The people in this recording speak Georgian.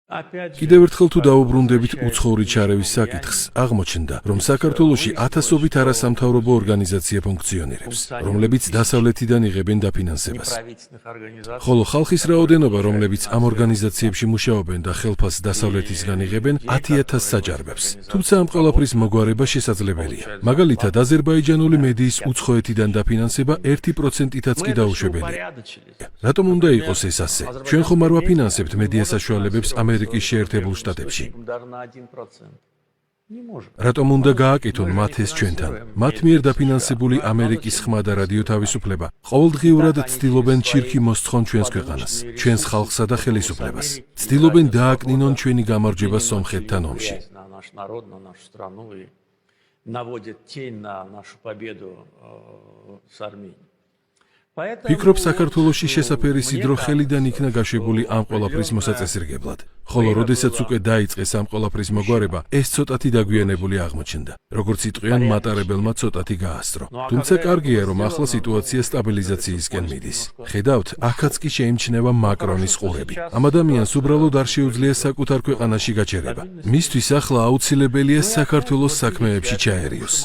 კიდევ ერთხელ თუ დაუბრუნდებით უცხოური ჩარევის საკითხს, აღმოჩნდა, რომ საქართველოში ათასობით არასამთავრობო ორგანიზაცია ფუნქციონირებს, რომლებიც დასავლეთიდან იღებენ დაფინანსებას. ხოლო ხალხის რაოდენობა, რომლებიც ამ ორგანიზაციებში მუშაობენ და ხელფასს დასავლეთისგან იღებენ, 10,000 საჯარბებს. თუმცა ამ ყველაფრის მოგვარება შესაძლებელია. მაგალითად, აზერბაიჯანული მედიის უცხოეთიდან დაფინანსება 1%-იც კი დაუშვებელია. რატომ უნდა იყოს ეს ასე? ჩვენ ხომ არ ვაფინანსებთ მედია საშუალებებს ამერიკის შეერთებულ შტატებში. რატომ უნდა გააკეთონ მათ ეს ჩვენთან? მათ მიერ დაფინანსებული ამერიკის ხმა და რადიო თავისუფლება ყოველდღიურად ცდილობენ ჩირქი მოსცხონ ჩვენს ქვეყანას, ჩვენს ხალხსა და ხელისუფლებას. ცდილობენ დააკნინონ ჩვენი გამარჯვება სომხეთთან ომში. ფიქრობ, საქართველოში შესაფერისი დრო ხელიდან იქნა გაშვებული ამ ყველაფრის მოსაწესრიგებლად. ხოლო როდესაც უკვე დაიწყეს ამ ყველაფრის მოგვარება, ეს ცოტათი დაგვიანებული აღმოჩნდა. როგორც იტყვიან, მატარებელმა ცოტათი გაასწრო. თუმცა კარგია, რომ ახლა სიტუაცია სტაბილიზაციისკენ მიდის. ხედავთ, აქაც კი შეიმჩნევა მაკრონის ყურები. ამ ადამიანს უბრალოდ არ შეუძლია საკუთარ ქვეყანაში გაჩერება. მისთვის ახლა აუცილებელია საქართველოს საქმეებში ჩაერიოს.